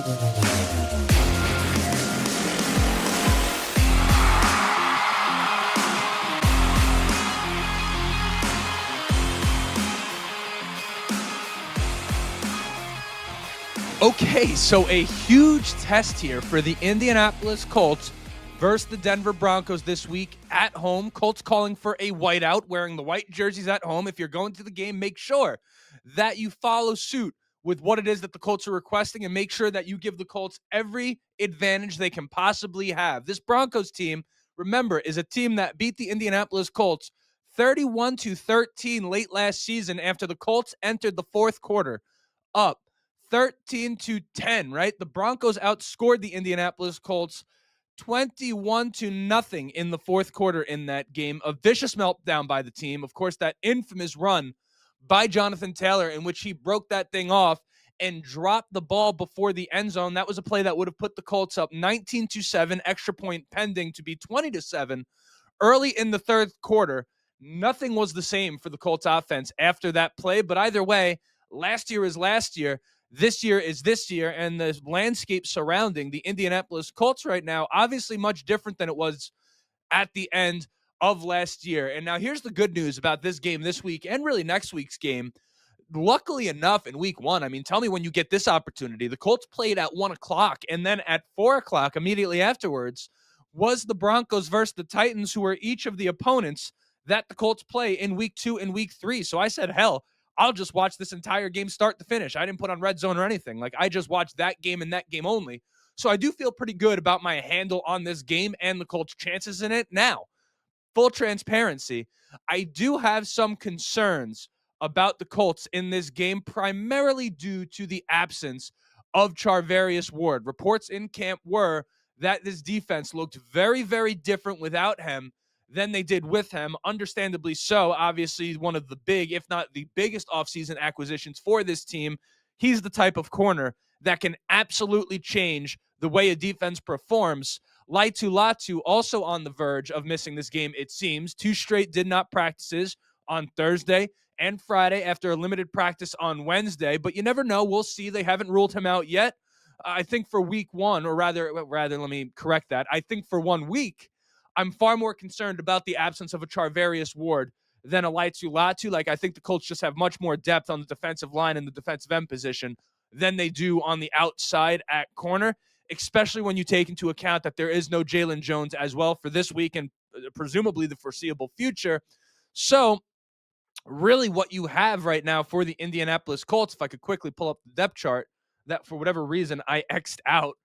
Okay, so a huge test here for the Indianapolis Colts versus the Denver Broncos this week at home. Colts calling for a whiteout, wearing the white jerseys at home. If you're going to the game, make sure that you follow suit with what it is that the Colts are requesting and make sure that you give the Colts every advantage they can possibly have. This Broncos team, remember, is a team that beat the Indianapolis Colts 31-13 late last season after the Colts entered the fourth quarter up 13-10, right? The Broncos outscored the Indianapolis Colts 21-0 in the fourth quarter in that game. A vicious meltdown by the team. Of course, that infamous run by Jonathan Taylor in which he broke that thing off and dropped the ball before the end zone. That was a play that would have put the Colts up 19-7, extra point pending to be 20-7 early in the third quarter. Nothing was the same for the Colts offense after that play, but either way, last year is last year. This year is this year, and the landscape surrounding the Indianapolis Colts right now, obviously much different than it was at the end of last year. And now here's the good news about this game this week and really next week's game. Luckily enough, in week one, I mean, tell me when you get this opportunity. The Colts played at 1 o'clock, and then at 4 o'clock immediately afterwards was the Broncos versus the Titans, who are each of the opponents that the Colts play in week 2 and week 3. So I said, hell, I'll just watch this entire game start to finish. I didn't put on Red Zone or anything. Like, I just watched that game and that game only. So I do feel pretty good about my handle on this game and the Colts' chances in it. Now, full transparency, I do have some concerns about the Colts in this game, primarily due to the absence of Charvarius Ward. Reports in camp were that this defense looked very, very different without him than they did with him. Understandably so. Obviously, one of the big, if not the biggest offseason acquisitions for this team. He's the type of corner that can absolutely change the way a defense performs. Latu also on the verge of missing this game, it seems. 2 straight did not practices on Thursday and Friday after a limited practice on Wednesday. But you never know. We'll see. They haven't ruled him out yet. I think for week one, or rather, let me correct that. I think for 1 week, I'm far more concerned about the absence of a Charvarius Ward than a Latu. Like, I think the Colts just have much more depth on the defensive line and the defensive end position than they do on the outside at corner, especially when you take into account that there is no Jalen Jones as well for this week and presumably the foreseeable future. So really what you have right now for the Indianapolis Colts, if I could quickly pull up the depth chart that for whatever reason I X'd out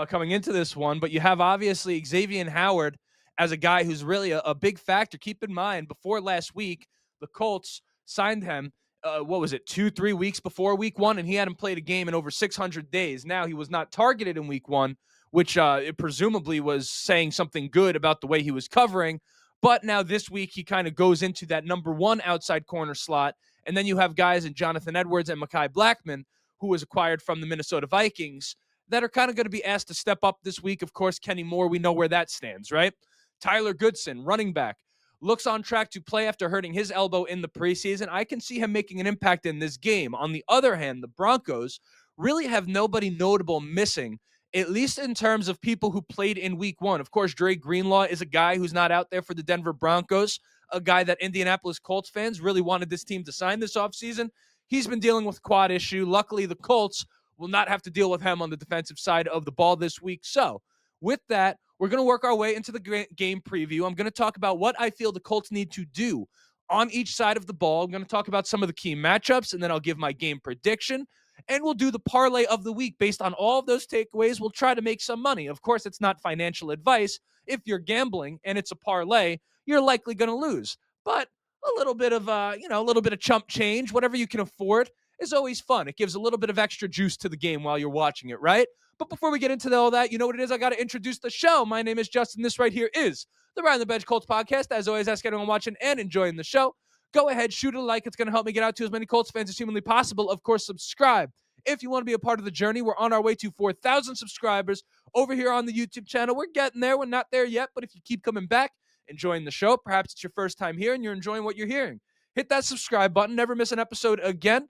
coming into this one, but you have obviously Xavier Howard as a guy who's really a big factor. Keep in mind, before last week, the Colts signed him, 2-3 weeks before week one, and he hadn't played a game in over 600 days. Now, he was not targeted in week one, which it presumably was saying something good about the way he was covering. But now this week, he kind of goes into that number 1 outside corner slot. And then you have guys in Jonathan Edwards and Mekhi Blackman, who was acquired from the Minnesota Vikings, that are kind of going to be asked to step up this week. Of course, Kenny Moore, we know where that stands, right? Tyler Goodson, running back, looks on track to play after hurting his elbow in the preseason. I can see him making an impact in this game. On the other hand, the Broncos really have nobody notable missing, at least in terms of people who played in week one. Of course, Dre Greenlaw is a guy who's not out there for the Denver Broncos, a guy that Indianapolis Colts fans really wanted this team to sign this offseason. He's been dealing with a quad issue. Luckily, the Colts will not have to deal with him on the defensive side of the ball this week. So, with that, we're going to work our way into the game preview. I'm going to talk about what I feel the Colts need to do on each side of the ball. I'm going to talk about some of the key matchups, and then I'll give my game prediction. And we'll do the parlay of the week. Based on all of those takeaways, we'll try to make some money. Of course, it's not financial advice. If you're gambling and it's a parlay, you're likely going to lose. But a little bit of, a little bit of chump change, whatever you can afford, is always fun. It gives a little bit of extra juice to the game while you're watching it, right? But before we get into all that, you know what it is? I got to introduce the show. My name is Justin. This right here is the Round the Bench Colts podcast. As always, ask anyone watching and enjoying the show, go ahead, shoot a like. It's going to help me get out to as many Colts fans as humanly possible. Of course, subscribe if you want to be a part of the journey. We're on our way to 4,000 subscribers over here on the YouTube channel. We're getting there. We're not there yet, but if you keep coming back, enjoying the show, perhaps it's your first time here and you're enjoying what you're hearing, hit that subscribe button. Never miss an episode again.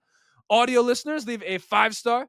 Audio listeners, leave a 5-star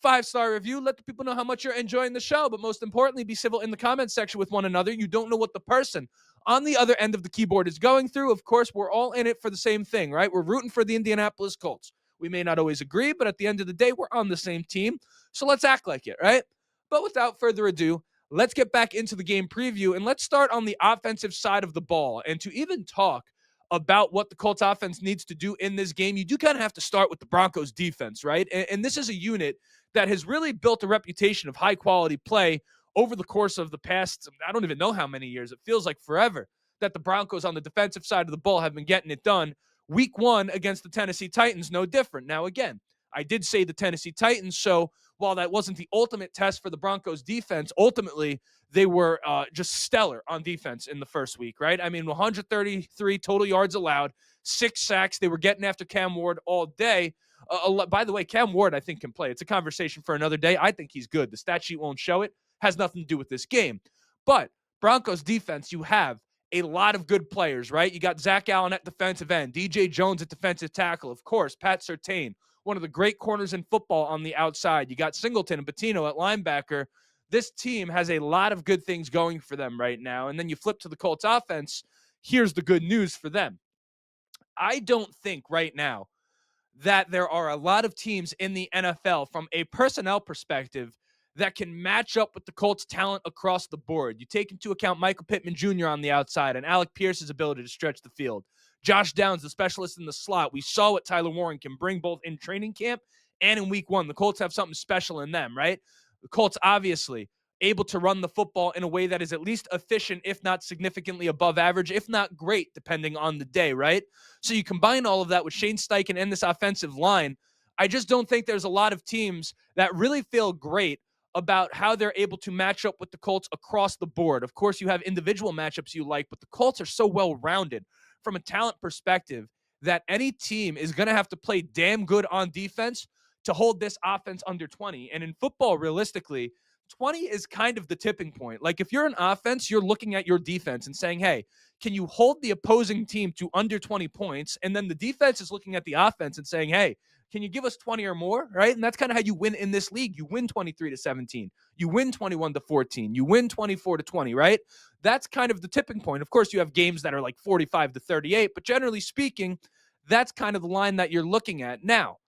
5-star review. Let the people know how much you're enjoying the show. But most importantly, be civil in the comments section with one another. You don't know what the person on the other end of the keyboard is going through. Of course, we're all in it for the same thing, right? We're rooting for the Indianapolis Colts. We may not always agree, but at the end of the day, we're on the same team. So let's act like it, right? But without further ado, let's get back into the game preview, and let's start on the offensive side of the ball. And to even talk about what the Colts offense needs to do in this game, you do kind of have to start with the Broncos defense, right? And this is a unit that has really built a reputation of high quality play over the course of the past, I don't even know how many years. It feels like forever that the Broncos on the defensive side of the ball have been getting it done. Week 1 against the Tennessee Titans, no different. Now, again, I did say the Tennessee Titans, so while that wasn't the ultimate test for the Broncos defense, ultimately they were just stellar on defense in the first week, right? I mean, 133 total yards allowed, 6 sacks. They were getting after Cam Ward all day. By the way, Cam Ward, I think, can play. It's a conversation for another day. I think he's good. The stat sheet won't show it. Has nothing to do with this game. But Broncos defense, you have a lot of good players, right? You got Zach Allen at defensive end, DJ Jones at defensive tackle, of course, Pat Surtain, one of the great corners in football on the outside. You got Singleton and Patino at linebacker. This team has a lot of good things going for them right now. And then you flip to the Colts offense. Here's the good news for them. I don't think right now that there are a lot of teams in the NFL from a personnel perspective that can match up with the Colts' talent across the board. You take into account Michael Pittman Jr. on the outside and Alec Pierce's ability to stretch the field. Josh Downs, the specialist in the slot. We saw what Tyler Warren can bring both in training camp and in week 1. The Colts have something special in them, right? The Colts obviously able to run the football in a way that is at least efficient, if not significantly above average, if not great, depending on the day, right? So you combine all of that with Shane Steichen and this offensive line. I just don't think there's a lot of teams that really feel great about how they're able to match up with the Colts across the board. Of course, you have individual matchups you like, but the Colts are so well-rounded from a talent perspective that any team is going to have to play damn good on defense to hold this offense under 20. And in football, realistically, 20 is kind of the tipping point. Like if you're an offense, you're looking at your defense and saying, hey, can you hold the opposing team to under 20 points? And then the defense is looking at the offense and saying, hey, can you give us 20 or more? Right. And that's kind of how you win in this league. You win 23-17. You win 21-14. You win 24-20. Right. That's kind of the tipping point. Of course, you have games that are like 45-38, but generally speaking, that's kind of the line that you're looking at. Now,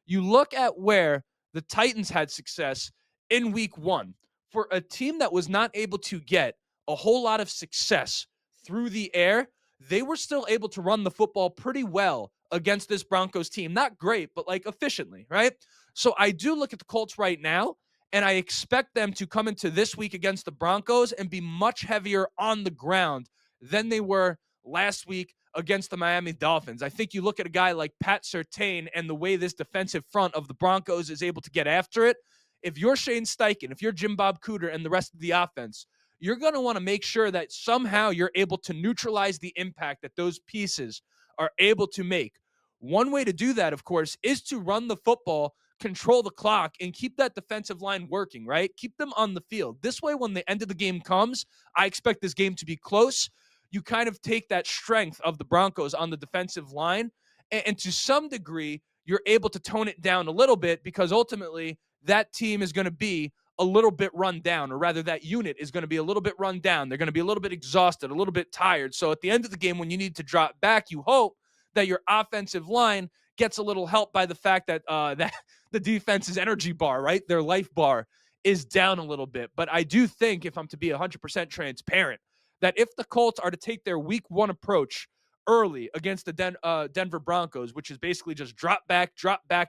you look at where the Titans had success in week 1 for a team that was not able to get a whole lot of success through the air. They were still able to run the football pretty well against this Broncos team. Not great, but like efficiently, right? So I do look at the Colts right now, and I expect them to come into this week against the Broncos and be much heavier on the ground than they were last week against the Miami Dolphins. I think you look at a guy like Pat Surtain and the way this defensive front of the Broncos is able to get after it. If you're Shane Steichen, if you're Jim Bob Cooter and the rest of the offense, you're going to want to make sure that somehow you're able to neutralize the impact that those pieces are able to make. One way to do that, of course, is to run the football, control the clock, and keep that defensive line working, right? Keep them on the field. This way, when the end of the game comes, I expect this game to be close. You kind of take that strength of the Broncos on the defensive line, and to some degree, you're able to tone it down a little bit because ultimately that team is going to be a little bit run down, or rather that unit is going to be a little bit run down. They're going to be a little bit exhausted, a little bit tired. So at the end of the game, when you need to drop back, you hope that your offensive line gets a little help by the fact that that the defense's energy bar, right, their life bar is down a little bit. But I do think, if I'm to be 100% transparent, that if the Colts are to take their week 1 approach early against the Denver Broncos, which is basically just drop back,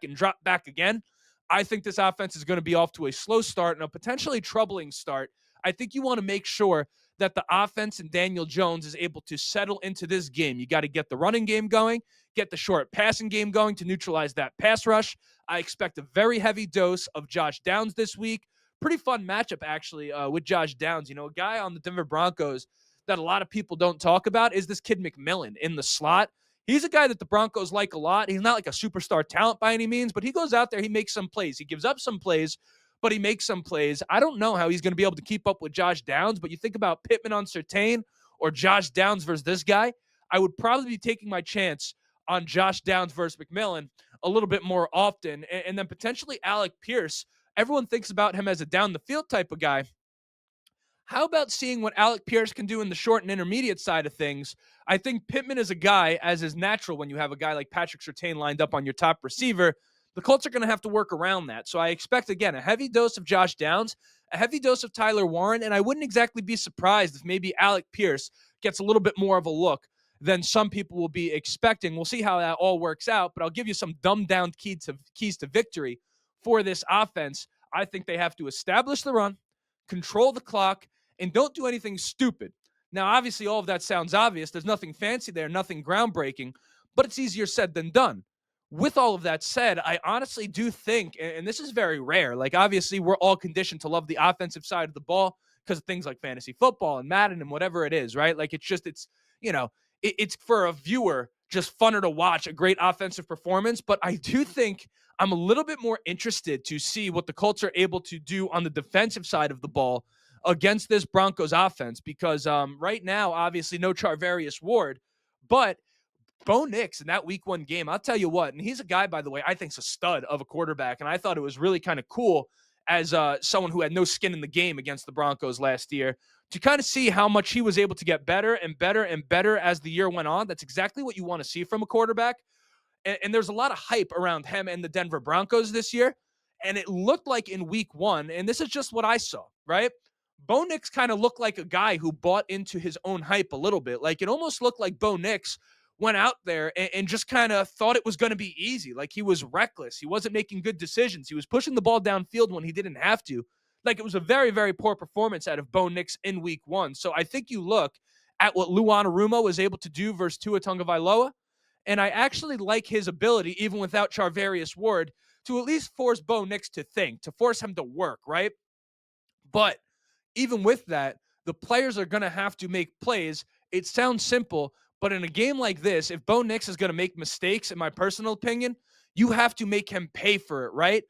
and drop back again, I think this offense is going to be off to a slow start and a potentially troubling start. I think you want to make sure that the offense and Daniel Jones is able to settle into this game. You got to get the running game going, get the short passing game going to neutralize that pass rush. I expect a very heavy dose of Josh Downs this week. Pretty fun matchup, actually, with Josh Downs. You know, a guy on the Denver Broncos that a lot of people don't talk about is this kid McMillan in the slot. He's a guy that the Broncos like a lot. He's not like a superstar talent by any means, but he goes out there, he makes some plays. He gives up some plays, but he makes some plays. I don't know how he's going to be able to keep up with Josh Downs, but you think about Pittman on Surtain or Josh Downs versus this guy, I would probably be taking my chance on Josh Downs versus McMillan a little bit more often. And then potentially Alec Pierce everyone thinks about him as a down the field type of guy. How about seeing what Alec Pierce can do in the short and intermediate side of things? I think Pittman is a guy, as is natural when you have a guy like Patrick Surtain lined up on your top receiver. The Colts are going to have to work around that. So I expect, again, a heavy dose of Josh Downs, a heavy dose of Tyler Warren, and I wouldn't exactly be surprised if maybe Alec Pierce gets a little bit more of a look than some people will be expecting. We'll see how that all works out, but I'll give you some dumbed down keys to victory for this offense. I think they have to establish the run, control the clock, and don't do anything stupid. Now, obviously, all of that sounds obvious. There's nothing fancy there, nothing groundbreaking, but it's easier said than done. With all of that said, I honestly do think, and this is very rare, like obviously we're all conditioned to love the offensive side of the ball because of things like fantasy football and Madden and whatever it is, right? Like it's for a viewer just funner to watch a great offensive performance. But I do think I'm a little bit more interested to see what the Colts are able to do on the defensive side of the ball against this Broncos offense because right now, obviously, no Charvarius Ward, but Bo Nix in that week 1 game, I'll tell you what, and he's a guy, by the way, I think's a stud of a quarterback, and I thought it was really kind of cool as someone who had no skin in the game against the Broncos last year to kind of see how much he was able to get better and better and better as the year went on. That's exactly what you want to see from a quarterback. And there's a lot of hype around him and the Denver Broncos this year. And it looked like in week 1, and this is just what I saw, right? Bo Nix kind of looked like a guy who bought into his own hype a little bit. Like it almost looked like Bo Nix went out there and just kind of thought it was going to be easy. Like he was reckless. He wasn't making good decisions. He was pushing the ball downfield when he didn't have to. Like it was a very, very poor performance out of Bo Nix in week 1. So I think you look at what Lou Anarumo was able to do versus Tua Tagovailoa, and I actually like his ability, even without Charvarius Ward, to at least force Bo Nix to think, to force him to work, right? But even with that, the players are going to have to make plays. It sounds simple, but in a game like this, if Bo Nix is going to make mistakes, in my personal opinion, you have to make him pay for it, right?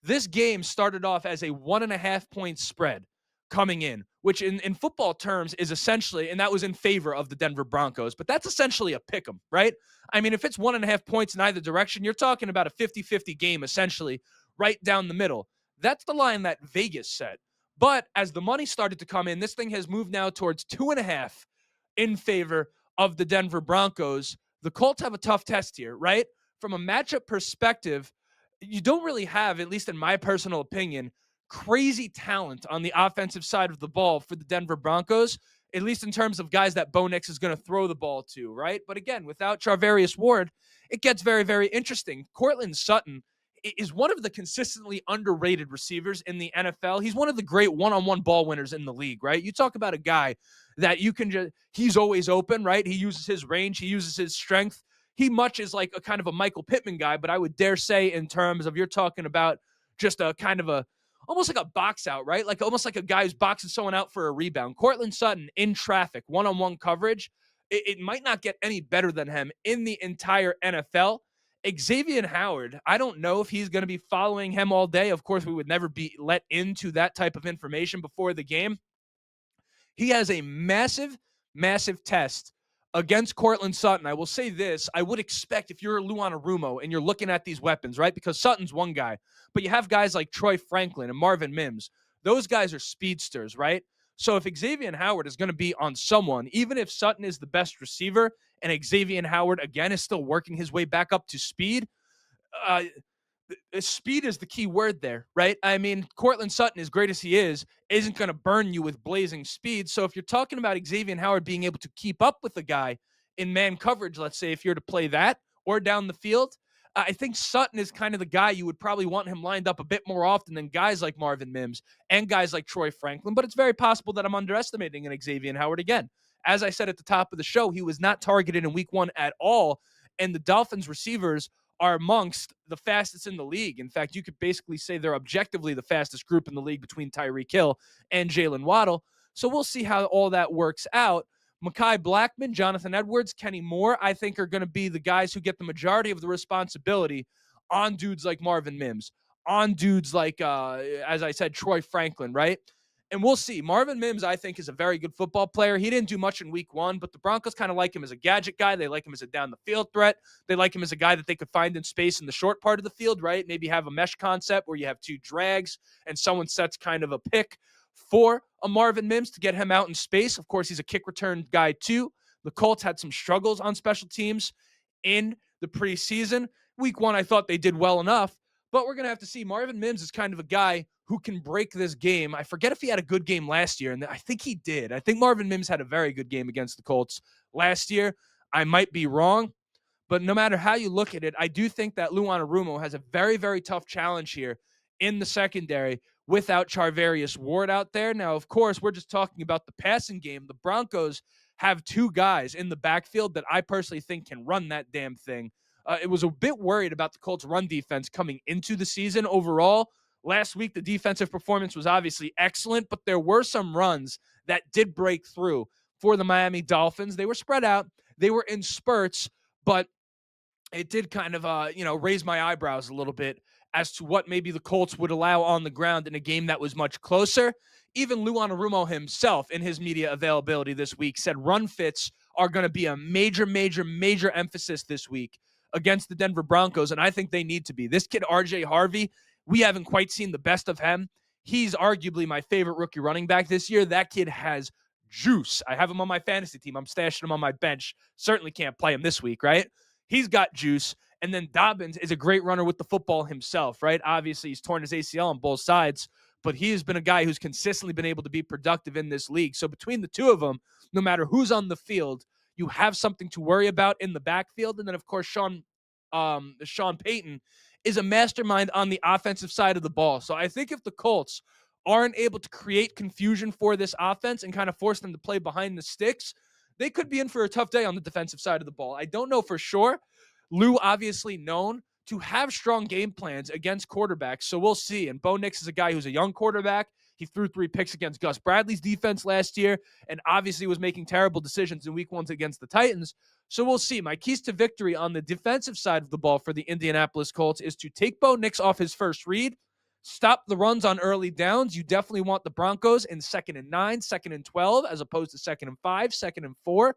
This game started off as a 1.5-point spread coming in, which in football terms is essentially, and that was in favor of the Denver Broncos, but that's essentially a pick 'em, right? I mean, if it's 1.5 points in either direction, you're talking about a 50-50 game, essentially, right down the middle. That's the line that Vegas set. But as the money started to come in, this thing has moved now towards 2.5 in favor of the Denver Broncos. The Colts have a tough test here, right? From a matchup perspective, you don't really have, at least in my personal opinion, crazy talent on the offensive side of the ball for the Denver Broncos, at least in terms of guys that Bo Nix is going to throw the ball to, right? But again, without Charvarius Ward, it gets very, very interesting. Courtland Sutton is one of the consistently underrated receivers in the NFL. He's one of the great one-on-one ball winners in the league, right? You talk about a guy that you can just, he's always open, right? He uses his range, he uses his strength. He much is like a kind of a Michael Pittman guy, but I would dare say in terms of you're talking about just a kind of a, almost like a box out, right? Like almost like a guy who's boxing someone out for a rebound. Courtland Sutton in traffic, one-on-one coverage, it might not get any better than him in the entire NFL. Xavier Howard, I don't know if he's going to be following him all day. Of course, we would never be let into that type of information before the game. He has a massive, massive test against Courtland Sutton. I will say this. I would expect if you're Lou Anarumo and you're looking at these weapons, right? Because Sutton's one guy, but you have guys like Troy Franklin and Marvin Mims. Those guys are speedsters, right? So if Xavier Howard is going to be on someone, even if Sutton is the best receiver and Xavier Howard, again, is still working his way back up to speed, speed is the key word there, right? I mean, Courtland Sutton, as great as he is, isn't going to burn you with blazing speed. So if you're talking about Xavier Howard being able to keep up with the guy in man coverage, let's say if you're to play that or down the field, I think Sutton is kind of the guy you would probably want him lined up a bit more often than guys like Marvin Mims and guys like Troy Franklin. But it's very possible that I'm underestimating an Xavier Howard again. As I said at the top of the show, he was not targeted in week 1 at all. And the Dolphins receivers are amongst the fastest in the league. In fact, you could basically say they're objectively the fastest group in the league between Tyreek Hill and Jalen Waddle. So we'll see how all that works out. Mekhi Blackmon, Jonathan Edwards, Kenny Moore, I think are going to be the guys who get the majority of the responsibility on dudes like Marvin Mims, on dudes like, as I said, Troy Franklin, right? And we'll see. Marvin Mims, I think, is a very good football player. He didn't do much in week 1, but the Broncos kind of like him as a gadget guy. They like him as a down the field threat. They like him as a guy that they could find in space in the short part of the field, right? Maybe have a mesh concept where you have 2 drags and someone sets kind of a pick for a Marvin Mims to get him out in space. Of course, he's a kick return guy too. The Colts had some struggles on special teams in the preseason. Week 1, I thought they did well enough, but we're going to have to see. Marvin Mims is kind of a guy who can break this game. I forget if he had a good game last year, and I think he did. I think Marvin Mims had a very good game against the Colts last year. I might be wrong, but no matter how you look at it, I do think that Lou Anarumo has a very, very tough challenge here in the secondary without Charvarius Ward out there. Now, of course, we're just talking about the passing game. The Broncos have 2 guys in the backfield that I personally think can run that damn thing. It was a bit worried about the Colts' run defense coming into the season overall. Last week, the defensive performance was obviously excellent, but there were some runs that did break through for the Miami Dolphins. They were spread out. They were in spurts, but it did kind of, raise my eyebrows a little bit as to what maybe the Colts would allow on the ground in a game that was much closer. Even Lou Anarumo himself, in his media availability this week, said run fits are going to be a major, major, major emphasis this week against the Denver Broncos, and I think they need to be. This kid, RJ Harvey, we haven't quite seen the best of him. He's arguably my favorite rookie running back this year. That kid has juice. I have him on my fantasy team. I'm stashing him on my bench. Certainly can't play him this week, right? He's got juice. And then Dobbins is a great runner with the football himself, right? Obviously, he's torn his ACL on both sides, but he has been a guy who's consistently been able to be productive in this league. So between the two of them, no matter who's on the field, you have something to worry about in the backfield. And then, of course, Sean Payton is a mastermind on the offensive side of the ball. So I think if the Colts aren't able to create confusion for this offense and kind of force them to play behind the sticks, they could be in for a tough day on the defensive side of the ball. I don't know for sure. Lou obviously known to have strong game plans against quarterbacks, so we'll see. And Bo Nix is a guy who's a young quarterback. He threw 3 picks against Gus Bradley's defense last year and obviously was making terrible decisions in week 1 against the Titans. So we'll see. My keys to victory on the defensive side of the ball for the Indianapolis Colts is to take Bo Nix off his first read, stop the runs on early downs. You definitely want the Broncos in 2nd and 9, 2nd and 12, as opposed to 2nd and 5, 2nd and 4.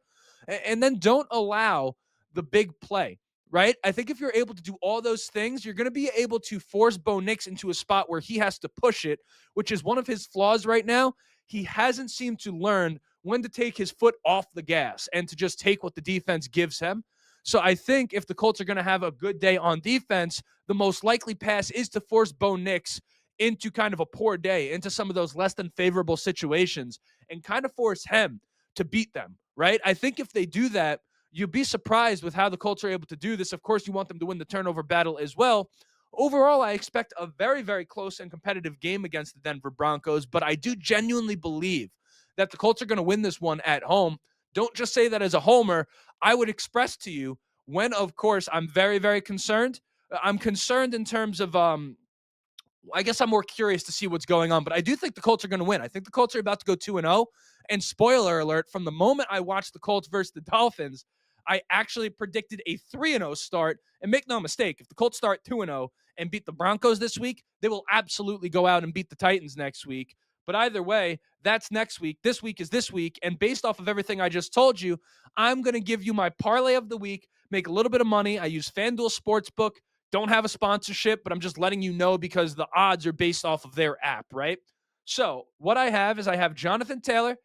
And then don't allow the big play, right? I think if you're able to do all those things, you're going to be able to force Bo Nix into a spot where he has to push it, which is one of his flaws right now. He hasn't seemed to learn when to take his foot off the gas and to just take what the defense gives him. So I think if the Colts are going to have a good day on defense, the most likely pass is to force Bo Nix into kind of a poor day, into some of those less than favorable situations, and kind of force him to beat them, right? I think if they do that, you'd be surprised with how the Colts are able to do this. Of course, you want them to win the turnover battle as well. Overall, I expect a very, very close and competitive game against the Denver Broncos, but I do genuinely believe that the Colts are going to win this one at home. Don't just say that as a homer. I would express to you when, of course, I'm very, very concerned. I'm concerned in terms of, I guess I'm more curious to see what's going on, but I do think the Colts are going to win. I think the Colts are about to go 2-0. And spoiler alert, from the moment I watched the Colts versus the Dolphins, I actually predicted a 3-0 start. And make no mistake, if the Colts start 2-0 and beat the Broncos this week, they will absolutely go out and beat the Titans next week. But either way, that's next week. This week is this week. And based off of everything I just told you, I'm going to give you my parlay of the week, make a little bit of money. I use FanDuel Sportsbook. Don't have a sponsorship, but I'm just letting you know because the odds are based off of their app, right? So what I have is I have Jonathan Taylor,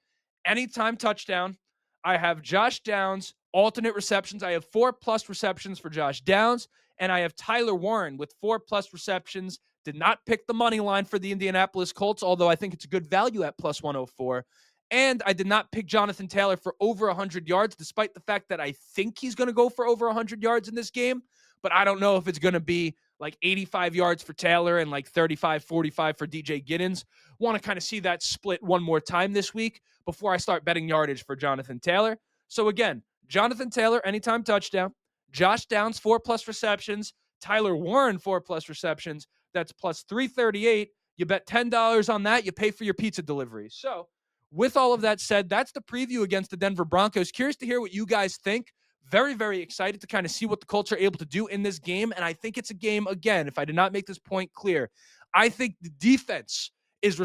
anytime touchdown. I have Josh Downs, alternate receptions. I have 4+ receptions for Josh Downs, and I have Tyler Warren with 4+ receptions. Did not pick the money line for the Indianapolis Colts, although I think it's a good value at +104. And I did not pick Jonathan Taylor for over 100 yards, despite the fact that I think he's going to go for over 100 yards in this game. But I don't know if it's going to be like 85 yards for Taylor and like 35, 45 for DJ Giddens. Want to kind of see that split one more time this week before I start betting yardage for Jonathan Taylor. So again, Jonathan Taylor, anytime touchdown. Josh Downs, 4+ receptions. Tyler Warren, 4+ receptions. That's +338. You bet $10 on that. You pay for your pizza delivery. So with all of that said, that's the preview against the Denver Broncos. Curious to hear what you guys think. Very, very excited to kind of see what the Colts are able to do in this game. And I think it's a game, again, if I did not make this point clear, I think the defense is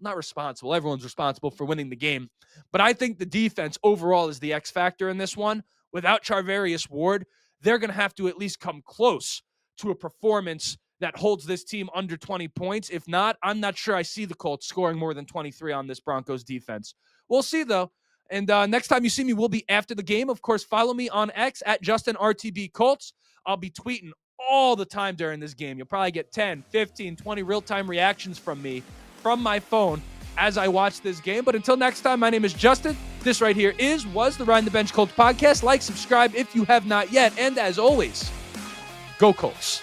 not responsible. Everyone's responsible for winning the game. But I think the defense overall is the X factor in this one. Without Charvarius Ward, they're going to have to at least come close to a performance that holds this team under 20 points. If not, I'm not sure I see the Colts scoring more than 23 on this Broncos defense. We'll see, though. And next time you see me, we'll be after the game. Of course, follow me on X at JustinRTBColts. I'll be tweeting all the time during this game. You'll probably get 10, 15, 20 real-time reactions from me from my phone as I watch this game. But until next time, my name is Justin. This right here was the Ride the Bench Colts podcast. Like, subscribe if you have not yet. And as always, go Colts.